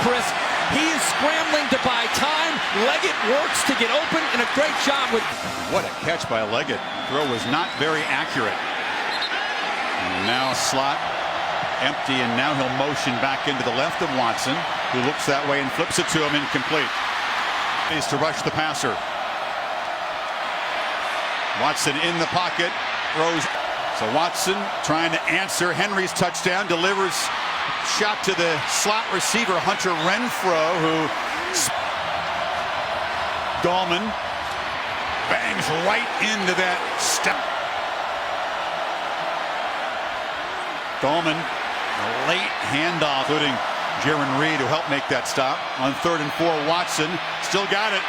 Chris. He is scrambling to buy time. Leggett works to get open, and a great job with... What a catch by Leggett. Throw was not very accurate. And now slot empty, and now he'll motion back into the left of Watson, who looks that way and flips it to him, incomplete. He's to rush the passer. Watson in the pocket, throws. So Watson trying to answer Henry's touchdown, delivers shot to the slot receiver Hunter Renfro, who Gallman bangs right into that step. Gallman, a late handoff, including Jaron Reed, who helped make that stop. On 3rd and 4, Watson still got it,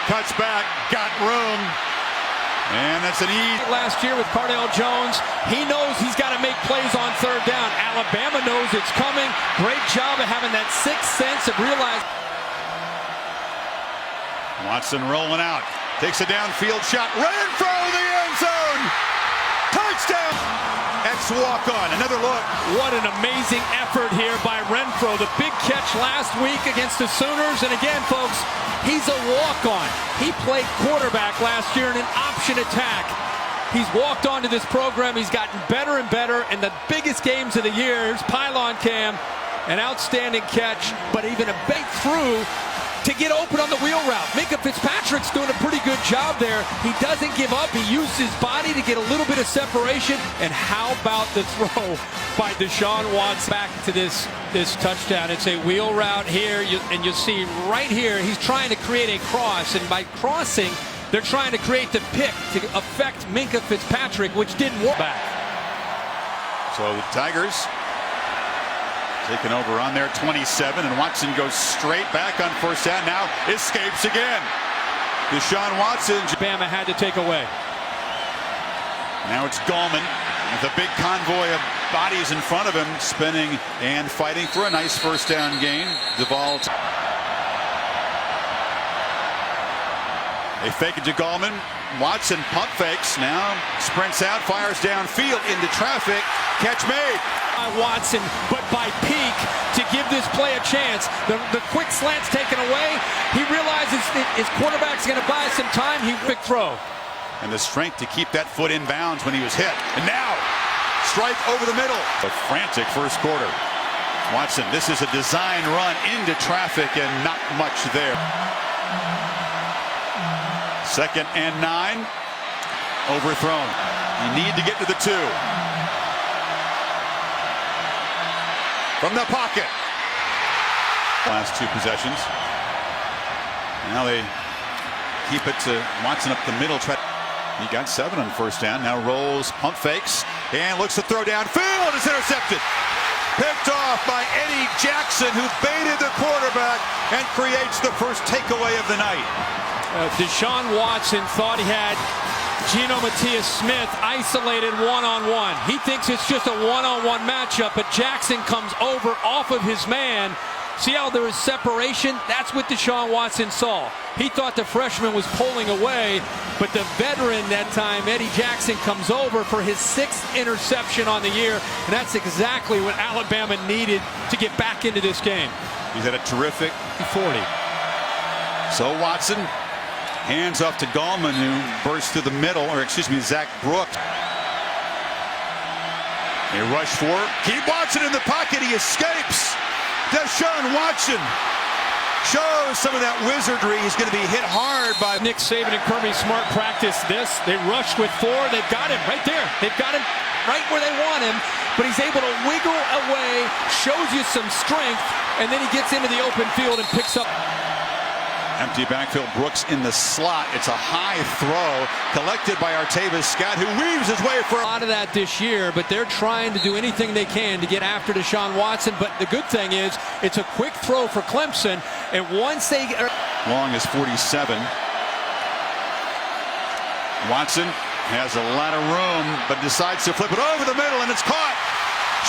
cuts back, got room. And that's an easy. Last year with Cardale Jones, he knows he's got to make plays on 3rd down. Alabama knows it's coming. Great job of having that sixth sense of realizing. Watson rolling out, takes a downfield shot, ran for the end zone. Touchdown! Ex-walk-on, another look. What an amazing effort here by Renfro. The big catch last week against the Sooners. And again, folks, he's a walk-on. He played quarterback last year in an option attack. He's walked onto this program. He's gotten better and better. In the biggest games of the year, here's Pylon Cam. An outstanding catch, but even a big through to get open on the wheel route. Minkah Fitzpatrick's doing a pretty good job there. He doesn't give up. He used his body to get a little bit of separation. And how about the throw by Deshaun Watson back to this touchdown? It's a wheel route here, and you see right here, he's trying to create a cross. And by crossing, they're trying to create the pick to affect Minkah Fitzpatrick, which didn't work back. So the Tigers taking over on their 27, and Watson goes straight back on 1st down, now escapes again. Deshaun Watson. Bama had to take away. Now it's Gallman with a big convoy of bodies in front of him, spinning and fighting for a nice 1st down gain. Duvall. They fake it to Gallman. Watson pump fakes, now sprints out, fires downfield into traffic. Catch made. Watson, but by Peak to give this play a chance. The quick slant's taken away. He realizes his quarterback's going to buy some time. He quick throw. And the strength to keep that foot in bounds when he was hit. And now, strike over the middle. A frantic 1st quarter. Watson, this is a design run into traffic and not much there. 2nd and 9. Overthrown. You need to get to the 2. From the pocket. Last 2 possessions. Now they keep it to Watson up the middle. He got 7 on 1st down. Now rolls, pump fakes, and looks to throw downfield. It's intercepted. Picked off by Eddie Jackson, who baited the quarterback and creates the first takeaway of the night. Deshaun Watson thought he had Geno Matias-Smith isolated one-on-one. He thinks it's just a one-on-one matchup, but Jackson comes over off of his man. See how there is separation? That's what Deshaun Watson saw. He thought the freshman was pulling away, but the veteran that time, Eddie Jackson, comes over for his 6th interception on the year, and that's exactly what Alabama needed to get back into this game. He's had a terrific 40. So Watson hands off to Gallman, who bursts through the middle, or excuse me, Zach Brooks. They rush for it. Keep Watson in the pocket. He escapes. Deshaun Watson shows some of that wizardry. He's going to be hit hard by Nick Saban and Kirby Smart practice this. They rushed with 4. They've got him right there. They've got him right where they want him, but he's able to wiggle away, shows you some strength, and then he gets into the open field and picks up. Empty backfield, Brooks in the slot. It's a high throw collected by Artavis Scott, who weaves his way for a lot of that this year, but they're trying to do anything they can to get after Deshaun Watson. But the good thing is it's a quick throw for Clemson, and once they get long as 47. Watson has a lot of room, but decides to flip it over the middle, and it's caught.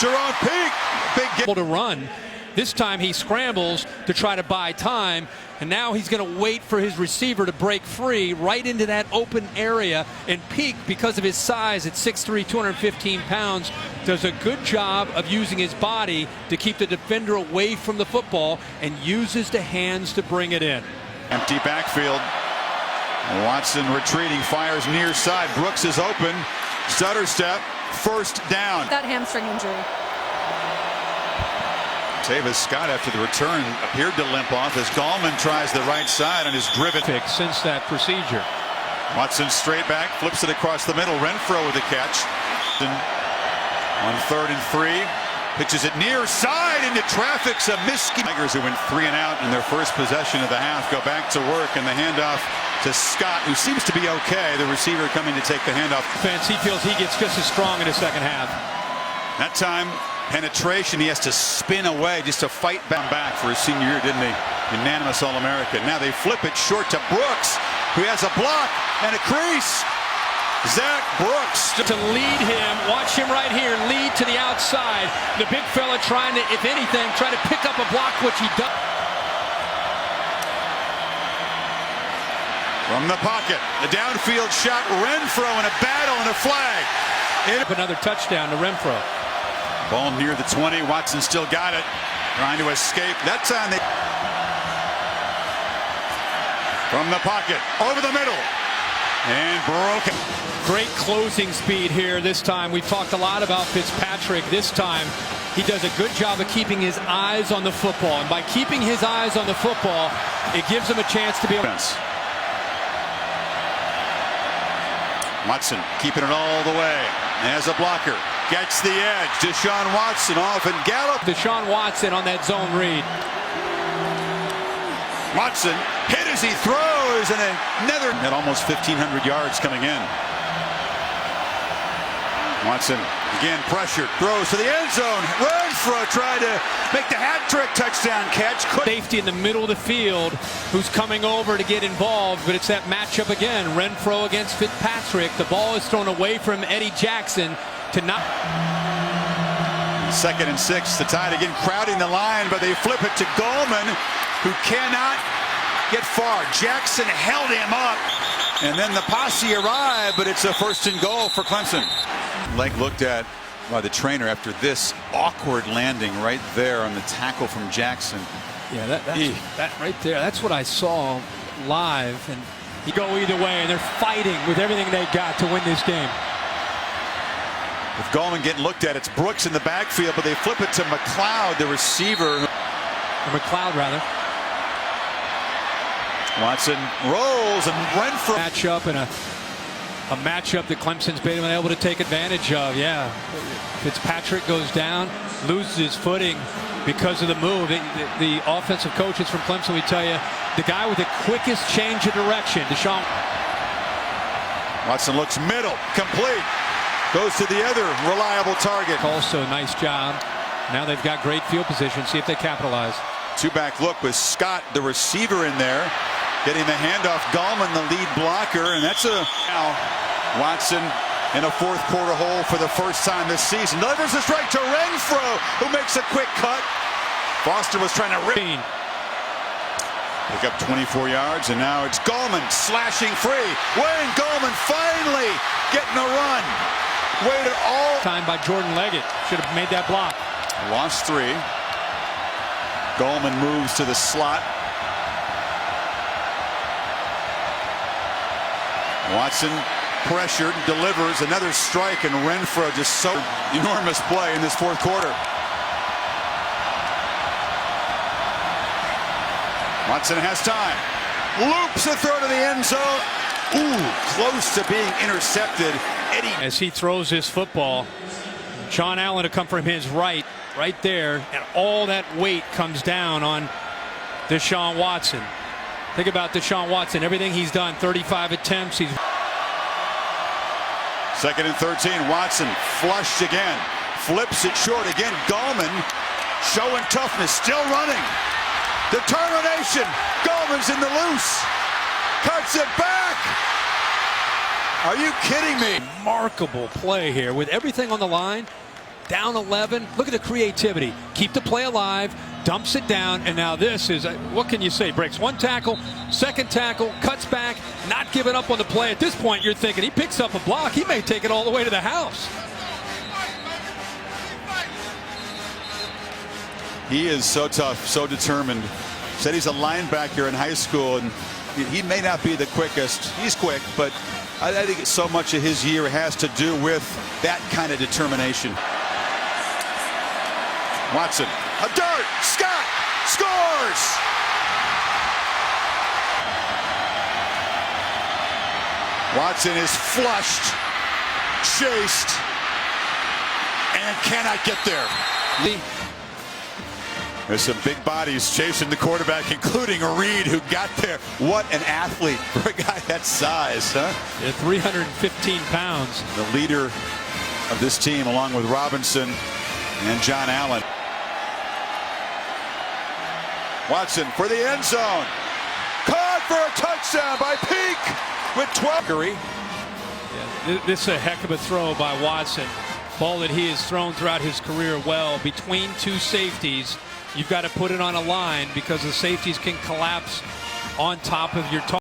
Sharon Peak, big get to run. This time he scrambles to try to buy time, and now he's going to wait for his receiver to break free right into that open area. And Peak, because of his size at 6'3", 215 pounds, does a good job of using his body to keep the defender away from the football and uses the hands to bring it in. Empty backfield. Watson retreating, fires near side. Brooks is open. Stutter step. First down. That hamstring injury. Tavis Scott, after the return, appeared to limp off as Gallman tries the right side and is driven. Since that procedure. Watson straight back, flips it across the middle. Renfro with the catch. Then on 3rd and 3, pitches it near side into traffic. Some Tigers, who went 3 and out in their first possession of the half, go back to work, and the handoff to Scott, who seems to be okay. The receiver coming to take the handoff. He feels he gets just as strong in the second half. That time, penetration, he has to spin away just to fight back for his senior year, didn't he? Unanimous All-American. Now they flip it short to Brooks, who has a block and a crease. Zach Brooks to lead him. Watch him right here lead to the outside. The big fella trying to, if anything, try to pick up a block, which he does. From the pocket, the downfield shot. Renfro in a battle and a flag. Another touchdown to Renfro. Ball near the 20. Watson still got it. Trying to escape. That time they... From the pocket, over the middle. And broken. Great closing speed here this time. We've talked a lot about Fitzpatrick. This time, he does a good job of keeping his eyes on the football. And by keeping his eyes on the football, it gives him a chance to be able to... Watson keeping it all the way. As a blocker. Gets the edge. Deshaun Watson off and gallop. Deshaun Watson on that zone read. Watson hit as he throws, and another at almost 1,500 yards coming in. Watson again pressured, throws to the end zone. Renfro tried to make the hat trick touchdown catch. Safety in the middle of the field who's coming over to get involved, but it's that matchup again. Renfro against Fitzpatrick. The ball is thrown away from Eddie Jackson to not. 2nd and 6. The Tide again crowding the line, but they flip it to Gallman, who cannot get far. Jackson held him up, and then the posse arrived, but it's a 1st and goal for Clemson. Leg looked at by the trainer after this awkward landing right there on the tackle from Jackson. Yeah, that right there, that's what I saw live, and he go either way, and they're fighting with everything they got to win this game. With Gallman getting looked at, it's Brooks in the backfield, but they flip it to McLeod, the receiver. Or McLeod, rather. Watson rolls, and Renfro. Matchup, and a matchup that Clemson's been able to take advantage of. Yeah, Fitzpatrick goes down, loses his footing because of the move. The offensive coaches from Clemson, we tell you, the guy with the quickest change of direction, Deshaun. Watson looks middle, complete. Goes to the other reliable target. Also, nice job. Now they've got great field position. See if they capitalize. 2-back look with Scott, the receiver, in there. Getting the handoff. Gallman, the lead blocker. And that's a... Now, Watson in a 4th quarter hole for the first time this season. Delivers a strike to Renfro, who makes a quick cut. Foster was trying to rip. Pick up 24 yards, and now it's Gallman slashing free. Wayne Gallman finally getting a run. Waited all time by Jordan Leggett. Should have made that block. Lost 3. Gallman moves to the slot. Watson pressured, delivers another strike, and Renfro just so enormous play in this 4th quarter. Watson has time. Loops a throw to the end zone. Ooh, close to being intercepted. Eddie. As he throws his football, John Allen to come from his right there, and all that weight comes down on Deshaun Watson. Think about Deshaun Watson, everything he's done, 35 attempts. He's 2nd and 13. Watson flushed again, flips it short again. Gallman showing toughness, still running. Determination. Gallman's in the loose. Cuts it back. Are you kidding me? Remarkable play here with everything on the line. Down 11. Look at the creativity. Keep the play alive. Dumps it down. And now this is, what can you say? Breaks 1 tackle, 2nd tackle, cuts back, not giving up on the play. At this point, you're thinking he picks up a block. He may take it all the way to the house. He is so tough, so determined. Said he's a linebacker in high school, and he may not be the quickest. He's quick, but I think so much of his year has to do with that kind of determination. Watson, a dart, Scott scores! Watson is flushed, chased, and cannot get there. There's some big bodies chasing the quarterback, including Reed, who got there. What an athlete for a guy that size, huh? At 315 pounds. The leader of this team, along with Robinson and John Allen. Watson for the end zone. Caught for a touchdown by Peak with 12. Yeah, this is a heck of a throw by Watson. Ball that he has thrown throughout his career well between two safeties. You've got to put it on a line because the safeties can collapse on top of your target.